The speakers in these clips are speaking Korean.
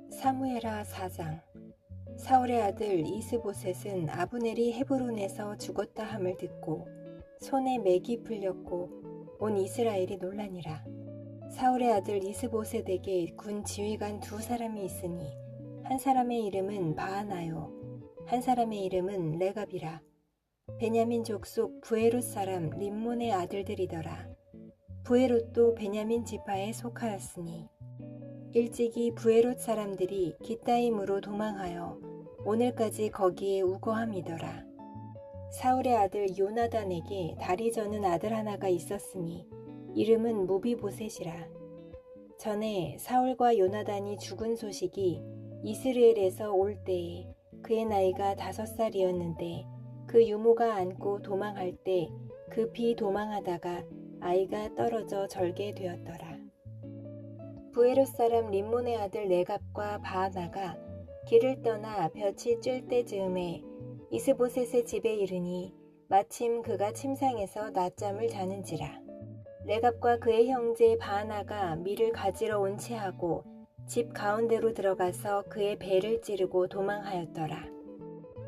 사무엘하 4장. 사울의 아들 이스보셋은 아브넬이 헤브론에서 죽었다 함을 듣고 손에 맥이 풀렸고 온 이스라엘이 놀라니라. 사울의 아들 이스보셋에게 군 지휘관 두 사람이 있으니 한 사람의 이름은 바하나요 한 사람의 이름은 레갑이라. 베냐민 족속 부에롯 사람 림몬의 아들들이더라. 부에롯도 베냐민 지파에 속하였으니 일찍이 부에롯 사람들이 깃다임으로 도망하여 오늘까지 거기에 우거함이더라. 사울의 아들 요나단에게 다리 저는 아들 하나가 있었으니 이름은 무비보셋이라. 전에 사울과 요나단이 죽은 소식이 이스라엘에서 올 때에 그의 나이가 5살이었는데 그 유모가 안고 도망할 때 급히 도망하다가 아이가 떨어져 절게 되었더라. 부에롯 사람 림몬의 아들 레갑과 바하나가 길을 떠나 볕이 쬐 때 즈음에 이스보셋의 집에 이르니 마침 그가 침상에서 낮잠을 자는지라. 레갑과 그의 형제 바하나가 밀을 가지러 온 채하고 집 가운데로 들어가서 그의 배를 찌르고 도망하였더라.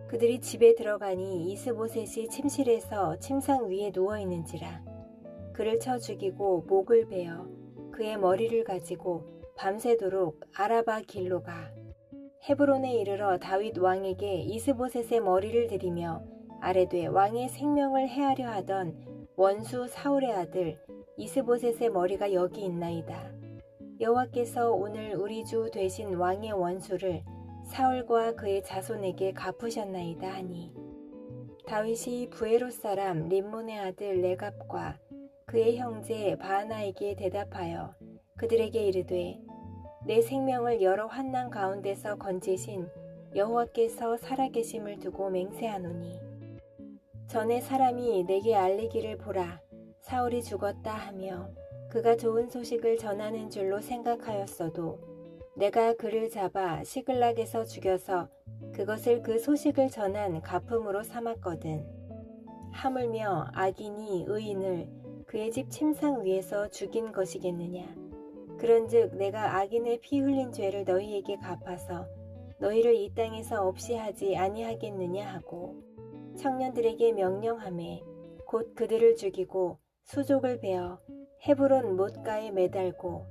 그들이 집에 들어가니 이스보셋이 침실에서 침상 위에 누워있는지라. 그를 쳐 죽이고 목을 베어 그의 머리를 가지고 밤새도록 아라바 길로 가 헤브론에 이르러 다윗 왕에게 이스보셋의 머리를 들이며 아뢰되 왕의 생명을 해하려 하던 원수 사울의 아들 이스보셋의 머리가 여기 있나이다. 여호와께서 오늘 우리 주 되신 왕의 원수를 사울과 그의 자손에게 갚으셨나이다 하니 다윗이 부에롯 사람 림몬의 아들 레갑과 그의 형제 바하나에게 대답하여 그들에게 이르되 내 생명을 여러 환난 가운데서 건지신 여호와께서 살아계심을 두고 맹세하노니 전에 사람이 내게 알리기를 보라 사울이 죽었다 하며 그가 좋은 소식을 전하는 줄로 생각하였어도 내가 그를 잡아 시글락에서 죽여서 그것을 그 소식을 전한 가품으로 삼았거든. 하물며 악인이 의인을 그의 집 침상 위에서 죽인 것이겠느냐. 그런즉 내가 악인의 피 흘린 죄를 너희에게 갚아서 너희를 이 땅에서 없이 하지 아니하겠느냐 하고 청년들에게 명령하매 곧 그들을 죽이고 수족을 베어 헤브론 못가에 매달고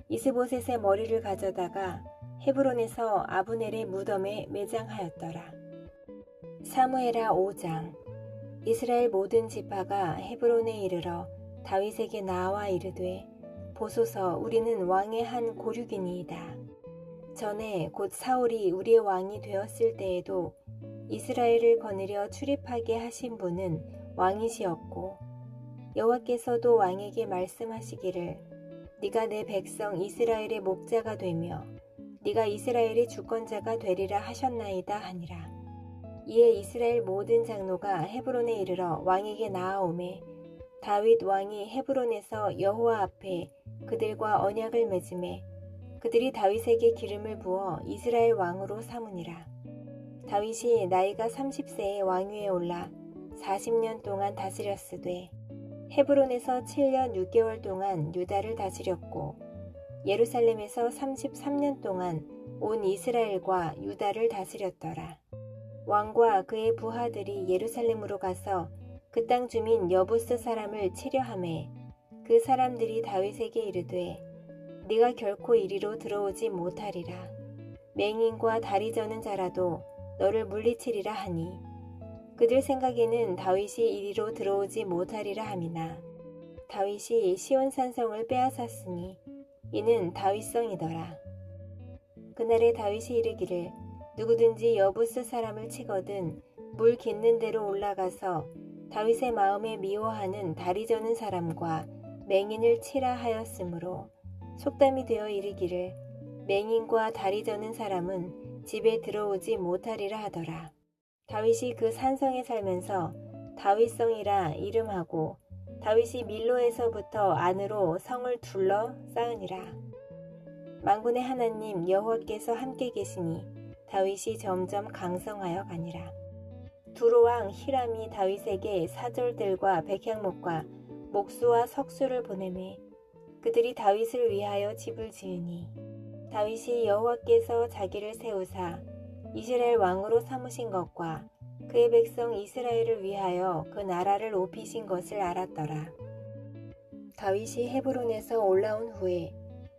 이스보셋의 머리를 가져다가 헤브론에서 아브넬의 무덤에 매장하였더라. 사무엘하 5장. 이스라엘 모든 지파가 헤브론에 이르러 다윗에게 나와 이르되 보소서 우리는 왕의 한 고륙이니이다. 전에 곧 사울이 우리의 왕이 되었을 때에도 이스라엘을 거느려 출입하게 하신 분은 왕이시었고 여호와께서도 왕에게 말씀하시기를 네가 내 백성 이스라엘의 목자가 되며 네가 이스라엘의 주권자가 되리라 하셨나이다 하니라. 이에 이스라엘 모든 장로가 헤브론에 이르러 왕에게 나아오매 다윗 왕이 헤브론에서 여호와 앞에 그들과 언약을 맺음에 그들이 다윗에게 기름을 부어 이스라엘 왕으로 삼으니라. 다윗이 나이가 30세에 왕위에 올라 40년 동안 다스렸으되 헤브론에서 7년 6개월 동안 유다를 다스렸고 예루살렘에서 33년 동안 온 이스라엘과 유다를 다스렸더라. 왕과 그의 부하들이 예루살렘으로 가서 그 땅 주민 여부스 사람을 치려하매 그 사람들이 다윗에게 이르되 네가 결코 이리로 들어오지 못하리라. 맹인과 다리 저는 자라도 너를 물리치리라 하니 그들 생각에는 다윗이 이리로 들어오지 못하리라 함이나 다윗이 시온산성을 빼앗았으니 이는 다윗성이더라. 그날에 다윗이 이르기를 누구든지 여부스 사람을 치거든 물 깃는 데로 올라가서 다윗의 마음에 미워하는 다리 저는 사람과 맹인을 치라 하였으므로 속담이 되어 이르기를 맹인과 다리 저는 사람은 집에 들어오지 못하리라 하더라. 다윗이 그 산성에 살면서 다윗성이라 이름하고 다윗이 밀로에서부터 안으로 성을 둘러 쌓으니라. 만군의 하나님 여호와께서 함께 계시니 다윗이 점점 강성하여 가니라. 두로왕 히람이 다윗에게 사절들과 백향목과 목수와 석수를 보내매 그들이 다윗을 위하여 집을 지으니 다윗이 여호와께서 자기를 세우사 이스라엘 왕으로 삼으신 것과 그의 백성 이스라엘을 위하여 그 나라를 높이신 것을 알았더라. 다윗이 헤브론에서 올라온 후에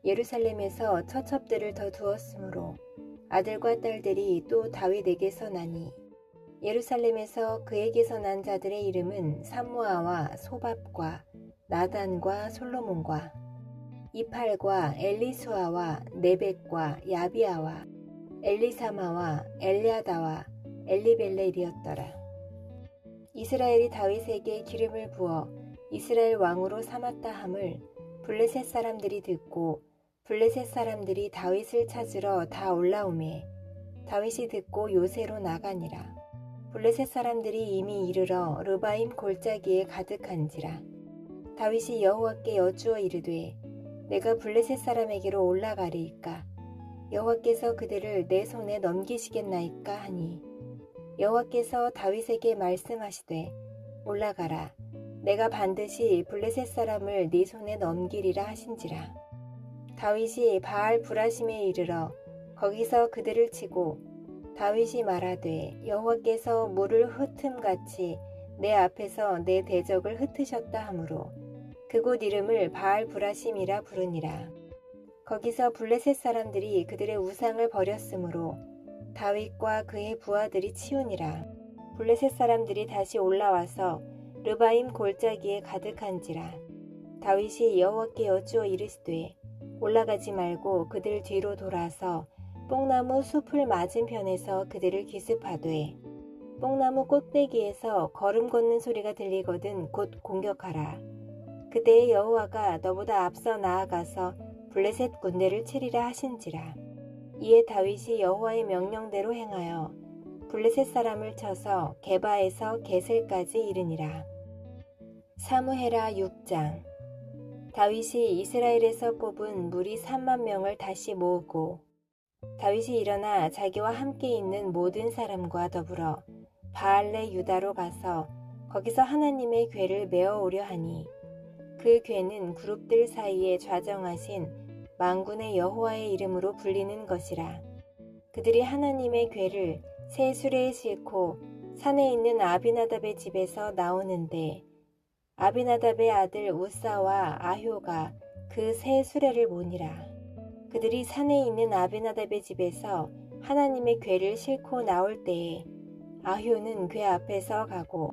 예루살렘에서 처첩들을 더 두었으므로 아들과 딸들이 또 다윗에게서 나니 예루살렘에서 그에게서 난 자들의 이름은 삼무아와 소밥과 나단과 솔로몬과 이팔과 엘리수아와 네벡과 야비아와 엘리사마와 엘리아다와 엘리벨렛이었더라. 이스라엘이 다윗에게 기름을 부어 이스라엘 왕으로 삼았다 함을 블레셋 사람들이 듣고 블레셋 사람들이 다윗을 찾으러 다 올라오매 다윗이 듣고 요새로 나가니라. 블레셋 사람들이 이미 이르러 르바임 골짜기에 가득한지라. 다윗이 여호와께 여쭈어 이르되 내가 블레셋 사람에게로 올라가리이까 여호와께서 그들을 내 손에 넘기시겠나이까 하니 여호와께서 다윗에게 말씀하시되 올라가라 내가 반드시 블레셋 사람을 네 손에 넘기리라 하신지라. 다윗이 바알 브라심에 이르러 거기서 그들을 치고 다윗이 말하되 여호와께서 물을 흩음같이 내 앞에서 내 대적을 흩으셨다 하므로 그곳 이름을 바알 브라심이라 부르니라. 거기서 블레셋 사람들이 그들의 우상을 버렸으므로 다윗과 그의 부하들이 치우니라. 블레셋 사람들이 다시 올라와서 르바임 골짜기에 가득한지라. 다윗이 여호와께 여쭈어 이르시되 올라가지 말고 그들 뒤로 돌아서 뽕나무 숲을 맞은편에서 그들을 기습하되 뽕나무 꼭대기에서 걸음 걷는 소리가 들리거든 곧 공격하라. 그때에 여호와가 너보다 앞서 나아가서 블레셋 군대를 치리라 하신지라. 이에 다윗이 여호와의 명령대로 행하여 블레셋 사람을 쳐서 게바에서 게셀까지 이르니라. 사무엘하 6장. 다윗이 이스라엘에서 뽑은 무리 3만 명을 다시 모으고 다윗이 일어나 자기와 함께 있는 모든 사람과 더불어 바알레 유다로 가서 거기서 하나님의 궤를 메어 오려 하니 그 궤는 그룹들 사이에 좌정하신 만군의 여호와의 이름으로 불리는 것이라. 그들이 하나님의 궤를 새 수레에 싣고 산에 있는 아비나답의 집에서 나오는데 아비나답의 아들 우사와 아효가 그 새 수레를 모니라. 그들이 산에 있는 아비나답의 집에서 하나님의 궤를 싣고 나올 때에 아효는 궤 앞에서 가고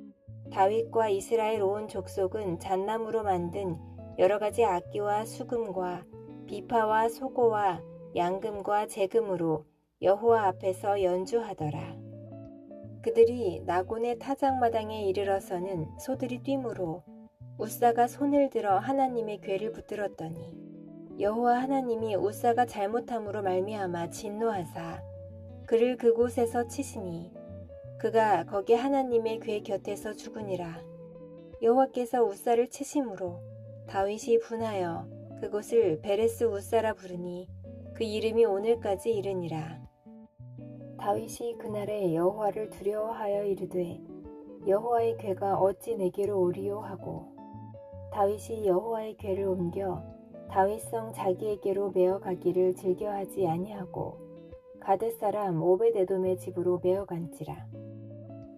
다윗과 이스라엘 온 족속은 잣나무로 만든 여러 가지 악기와 수금과 비파와 소고와 양금과 제금으로 여호와 앞에서 연주하더라. 그들이 나곤의 타작마당에 이르러서는 소들이 뛰므로 우사가 손을 들어 하나님의 궤를 붙들었더니 여호와 하나님이 우사가 잘못함으로 말미암아 진노하사 그를 그곳에서 치시니 그가 거기 하나님의 궤 곁에서 죽으니라. 여호와께서 우사를 치심으로 다윗이 분하여 그곳을 베레스 우사라 부르니 그 이름이 오늘까지 이르니라. 다윗이 그날에 여호와를 두려워하여 이르되 여호와의 궤가 어찌 내게로 오리요 하고 다윗이 여호와의 궤를 옮겨 다윗성 자기에게로 메어 가기를 즐겨하지 아니하고 가드 사람 오벳에돔의 집으로 메어 간지라.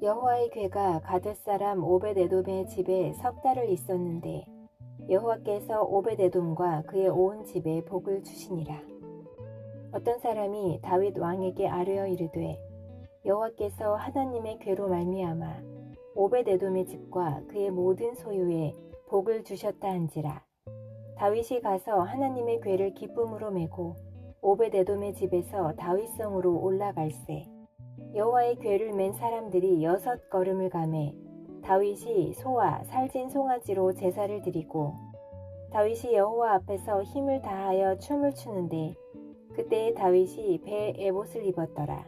여호와의 궤가 가드 사람 오벳에돔의 집에 석 달을 있었는데 여호와께서 오벳에돔과 그의 온 집에 복을 주시니라. 어떤 사람이 다윗 왕에게 아뢰어 이르되 여호와께서 하나님의 궤로 말미암아 오벳에돔의 집과 그의 모든 소유에 복을 주셨다 한지라. 다윗이 가서 하나님의 궤를 기쁨으로 메고 오벳에돔의 집에서 다윗성으로 올라갈새 여호와의 궤를 맨 사람들이 6걸음을 가매 다윗이 소와 살진 송아지로 제사를 드리고 다윗이 여호와 앞에서 힘을 다하여 춤을 추는데 그때에 다윗이 배에 에봇을 입었더라.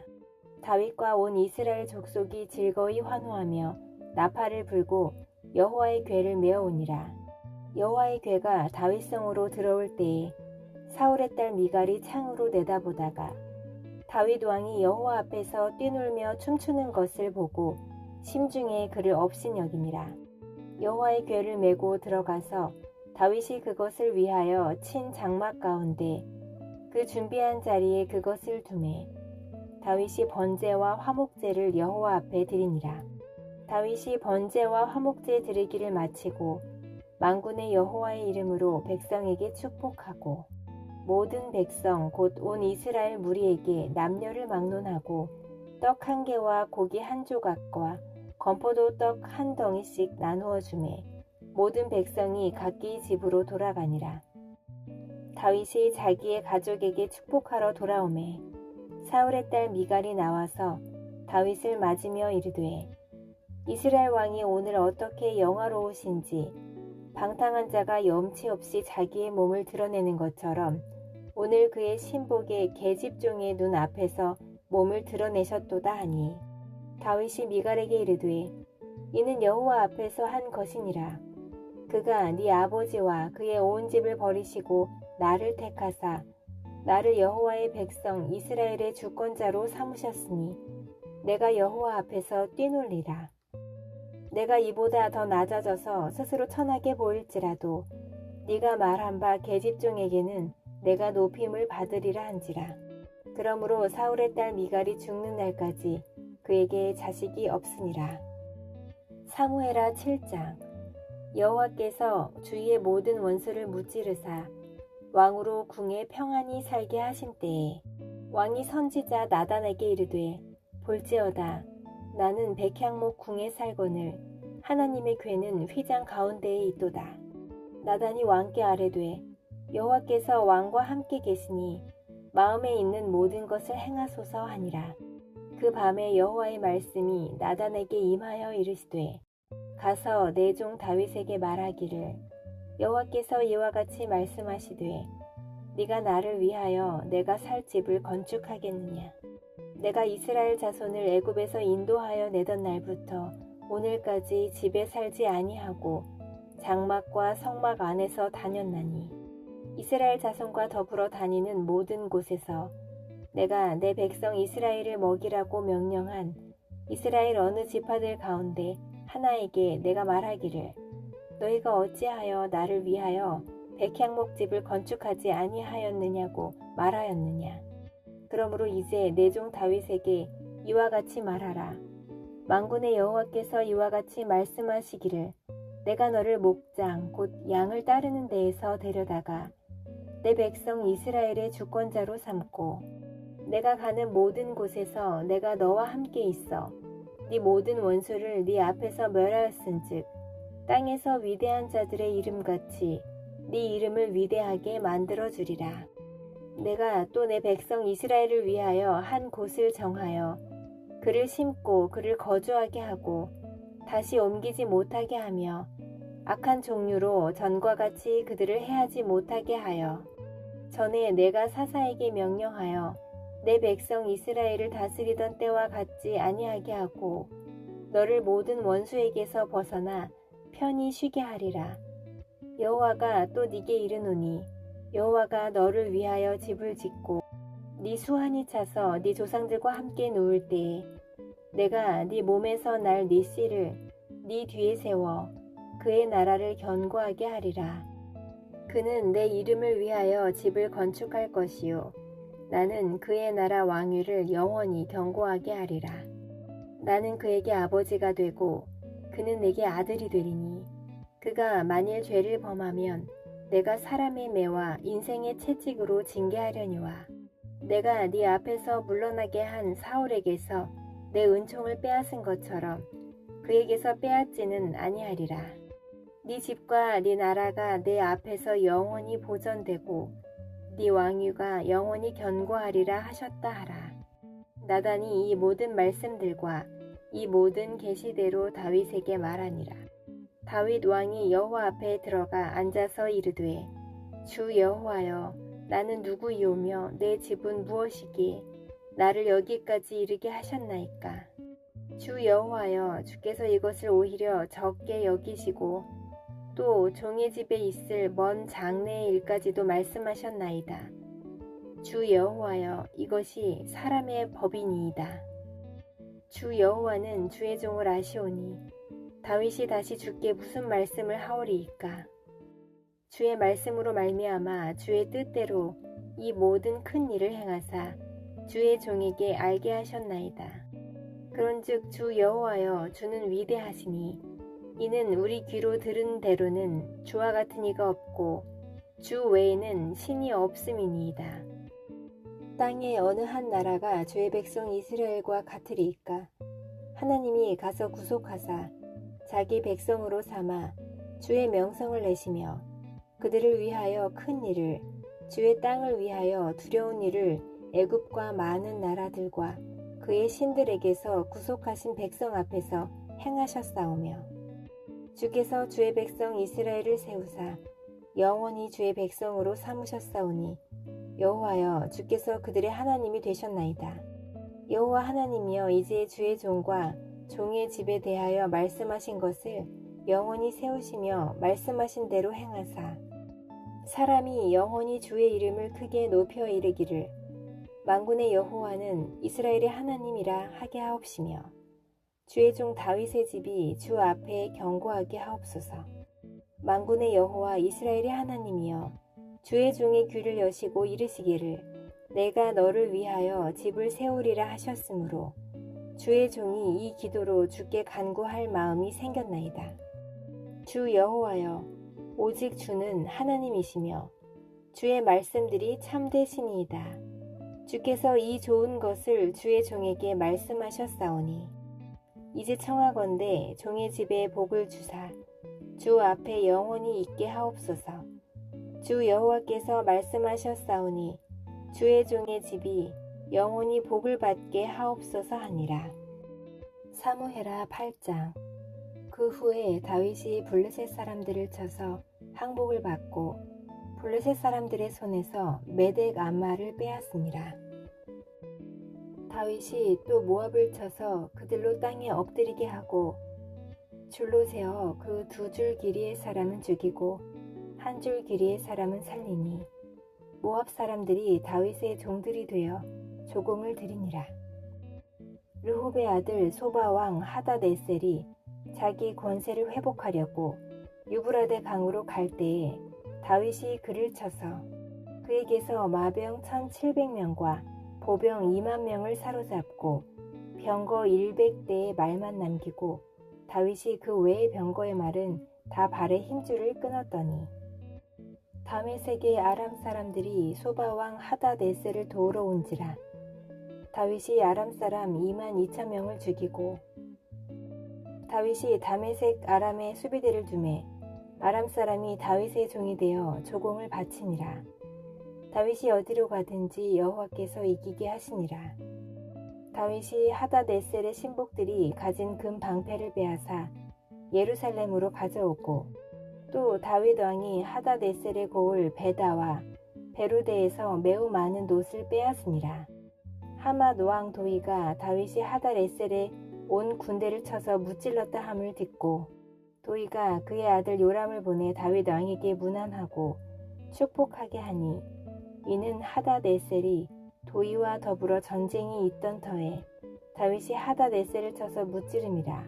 다윗과 온 이스라엘 족속이 즐거이 환호하며 나팔을 불고 여호와의 궤를 메어오니라. 여호와의 궤가 다윗성으로 들어올 때에 사울의 딸 미갈이 창으로 내다보다가 다윗 왕이 여호와 앞에서 뛰놀며 춤추는 것을 보고 심중에 그를 업신여기니라. 여호와의 궤를 메고 들어가서 다윗이 그것을 위하여 친 장막 가운데 그 준비한 자리에 그것을 두매 다윗이 번제와 화목제를 여호와 앞에 드리니라. 다윗이 번제와 화목제 드리기를 마치고 만군의 여호와의 이름으로 백성에게 축복하고 모든 백성 곧 온 이스라엘 무리에게 남녀를 막론하고 떡 한 개와 고기 한 조각과 건포도 떡 한 덩이씩 나누어 주매 모든 백성이 각기 집으로 돌아가니라. 다윗이 자기의 가족에게 축복하러 돌아오매 사울의 딸 미갈이 나와서 다윗을 맞으며 이르되 이스라엘 왕이 오늘 어떻게 영화로우신지 방탕한 자가 염치 없이 자기의 몸을 드러내는 것처럼 오늘 그의 신복의 계집종의 눈 앞에서 몸을 드러내셨도다 하니 다윗이 미갈에게 이르되 이는 여호와 앞에서 한 것이니라. 그가 네 아버지와 그의 온 집을 버리시고 나를 택하사 나를 여호와의 백성 이스라엘의 주권자로 삼으셨으니 내가 여호와 앞에서 뛰놀리라. 내가 이보다 더 낮아져서 스스로 천하게 보일지라도 네가 말한 바 계집종에게는 내가 높임을 받으리라 한지라. 그러므로 사울의 딸 미갈이 죽는 날까지 그에게 자식이 없으니라. 사무엘하 7장. 여호와께서 주위의 모든 원수를 무찌르사 왕으로 궁에 평안히 살게 하신 때에 왕이 선지자 나단에게 이르되 볼지어다 나는 백향목 궁에 살거늘 하나님의 궤는 휘장 가운데에 있도다. 나단이 왕께 아뢰되 여호와께서 왕과 함께 계시니 마음에 있는 모든 것을 행하소서 하니라. 그 밤에 여호와의 말씀이 나단에게 임하여 이르시되 가서 내 종 다윗에게 말하기를 여호와께서 이와 같이 말씀하시되 네가 나를 위하여 내가 살 집을 건축하겠느냐. 내가 이스라엘 자손을 애굽에서 인도하여 내던 날부터 오늘까지 집에 살지 아니하고 장막과 성막 안에서 다녔나니 이스라엘 자손과 더불어 다니는 모든 곳에서 내가 내 백성 이스라엘을 먹이라고 명령한 이스라엘 어느 지파들 가운데 하나에게 내가 말하기를 너희가 어찌하여 나를 위하여 백향목집을 건축하지 아니하였느냐고 말하였느냐. 그러므로 이제 내 종 다윗에게 이와 같이 말하라. 만군의 여호와께서 이와 같이 말씀하시기를 내가 너를 목장 곧 양을 따르는 데에서 데려다가 내 백성 이스라엘의 주권자로 삼고 내가 가는 모든 곳에서 내가 너와 함께 있어 네 모든 원수를 네 앞에서 멸하였은즉 땅에서 위대한 자들의 이름같이 네 이름을 위대하게 만들어주리라. 내가 또 내 백성 이스라엘을 위하여 한 곳을 정하여 그를 심고 그를 거주하게 하고 다시 옮기지 못하게 하며 악한 종류로 전과 같이 그들을 해하지 못하게 하여 전에 내가 사사에게 명령하여 내 백성 이스라엘을 다스리던 때와 같지 아니하게 하고 너를 모든 원수에게서 벗어나 편히 쉬게 하리라. 여호와가 또 네게 이르노니 여호와가 너를 위하여 집을 짓고 네 수완이 차서 네 조상들과 함께 누울 때에 내가 네 몸에서 날 네 씨를 네 뒤에 세워 그의 나라를 견고하게 하리라. 그는 내 이름을 위하여 집을 건축할 것이요 나는 그의 나라 왕위를 영원히 견고하게 하리라. 나는 그에게 아버지가 되고 그는 내게 아들이 되리니 그가 만일 죄를 범하면 내가 사람의 매와 인생의 채찍으로 징계하려니와 내가 네 앞에서 물러나게 한 사울에게서 내 은총을 빼앗은 것처럼 그에게서 빼앗지는 아니하리라. 네 집과 네 나라가 내 앞에서 영원히 보존되고 네 왕위가 영원히 견고하리라 하셨다 하라. 나단이 이 모든 말씀들과 이 모든 계시대로 다윗에게 말하니라. 다윗 왕이 여호와 앞에 들어가 앉아서 이르되 주 여호와여 나는 누구이오며 내 집은 무엇이기에 나를 여기까지 이르게 하셨나이까. 주 여호와여 주께서 이것을 오히려 적게 여기시고 또 종의 집에 있을 먼 장래의 일까지도 말씀하셨나이다. 주 여호와여 이것이 사람의 법이니이다. 주 여호와는 주의 종을 아시오니 다윗이 다시 주께 무슨 말씀을 하오리이까. 주의 말씀으로 말미암아 주의 뜻대로 이 모든 큰 일을 행하사 주의 종에게 알게 하셨나이다. 그런즉 주 여호와여, 주는 위대하시니 이는 우리 귀로 들은 대로는 주와 같은 이가 없고 주 외에는 신이 없음이니이다. 땅의 어느 한 나라가 주의 백성 이스라엘과 같으리이까? 하나님이 가서 구속하사 자기 백성으로 삼아 주의 명성을 내시며 그들을 위하여 큰 일을, 주의 땅을 위하여 두려운 일을 애굽과 많은 나라들과 그의 신들에게서 구속하신 백성 앞에서 행하셨사오며, 주께서 주의 백성 이스라엘을 세우사 영원히 주의 백성으로 삼으셨사오니 여호와여, 주께서 그들의 하나님이 되셨나이다. 여호와 하나님이여, 이제 주의 종과 종의 집에 대하여 말씀하신 것을 영원히 세우시며 말씀하신 대로 행하사 사람이 영원히 주의 이름을 크게 높여 이르기를 만군의 여호와는 이스라엘의 하나님이라 하게 하옵시며, 주의 종 다윗의 집이 주 앞에 견고하게 하옵소서. 만군의 여호와 이스라엘의 하나님이여, 주의 종의 귀를 여시고 이르시기를 내가 너를 위하여 집을 세우리라 하셨으므로 주의 종이 이 기도로 주께 간구할 마음이 생겼나이다. 주 여호와여, 오직 주는 하나님이시며 주의 말씀들이 참되시니이다. 주께서 이 좋은 것을 주의 종에게 말씀하셨사오니 이제 청하건대 종의 집에 복을 주사 주 앞에 영원히 있게 하옵소서. 주 여호와께서 말씀하셨사오니 주의 종의 집이 영원히 복을 받게 하옵소서 하니라. 사무엘하 8장. 그 후에 다윗이 블레셋 사람들을 쳐서 항복을 받고 블레셋 사람들의 손에서 메덱 암마를 빼앗습니다. 다윗이 또 모압을 쳐서 그들로 땅에 엎드리게 하고 줄로 세어 그 2줄 길이의 사람은 죽이고 1줄 길이의 사람은 살리니 모압 사람들이 다윗의 종들이 되어 조공을 드리니라. 르홉의 아들 소바 왕 하닷에셀이 자기 권세를 회복하려고 유브라데 강으로 갈 때에 다윗이 그를 쳐서 그에게서 마병 1700명과 보병 2만 명을 사로잡고 병거 100대의 말만 남기고 다윗이 그 외의 병거의 말은 다 발의 힘줄을 끊었더니 다메섹의 아람 사람들이 소바 왕 하닷에셀을 도우러 온지라. 다윗이 아람 사람 2만 2천 명을 죽이고 다윗이 다메섹 아람의 수비대를 두매 아람 사람이 다윗의 종이 되어 조공을 바치니라. 다윗이 어디로 가든지 여호와께서 이기게 하시니라. 다윗이 하닷에셀의 신복들이 가진 금 방패를 빼앗아 예루살렘으로 가져오고 또 다윗 왕이 하닷에셀의 고을 베다와 베로데에서 매우 많은 놋을 빼앗으니라. 하맛 왕 도이가 다윗이 하닷에셀의 온 군대를 쳐서 무찔렀다 함을 듣고 도이가 그의 아들 요람을 보내 다윗 왕에게 문안하고 축복하게 하니 이는 하닷에셀이 도이와 더불어 전쟁이 있던 터에 다윗이 하닷에셀을 쳐서 무찌름이라.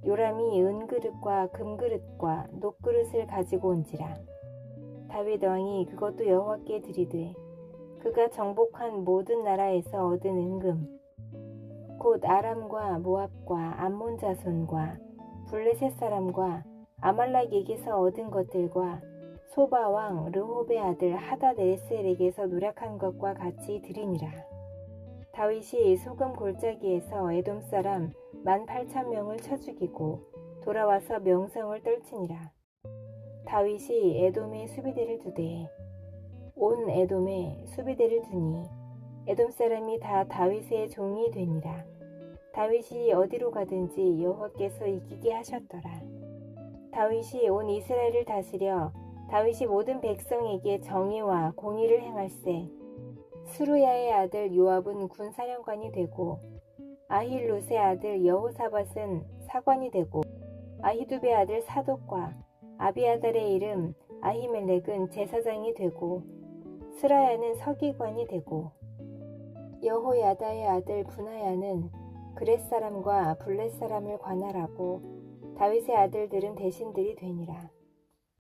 요람이 은그릇과 금그릇과 녹그릇을 가지고 온지라. 다윗 왕이 그것도 여호와께 드리되 그가 정복한 모든 나라에서 얻은 은금 곧 아람과 모압과 암몬 자손과 블레셋 사람과 아말렉에게서 얻은 것들과 소바 왕 르홉의 아들 하닷에셀에게서 노력한 것과 같이 드리니라. 다윗이 소금 골짜기에서 에돔 사람 18,000명을 쳐 죽이고 돌아와서 명성을 떨치니라. 다윗이 에돔에 수비대를 두되 온 에돔에 수비대를 두니 에돔 사람이 다 다윗의 종이 되니라. 다윗이 어디로 가든지 여호와께서 이기게 하셨더라. 다윗이 온 이스라엘을 다스려 다윗이 모든 백성에게 정의와 공의를 행할세. 스루야의 아들 요압은 군사령관이 되고 아힐롯의 아들 여호사밧은 사관이 되고 아히두베의 아들 사독과 아비아달의 이름 아히멜렉은 제사장이 되고 스라야는 서기관이 되고 여호야다의 아들 분하야는 그렛 사람과 블렛 사람을 관할하고 다윗의 아들들은 대신들이 되니라.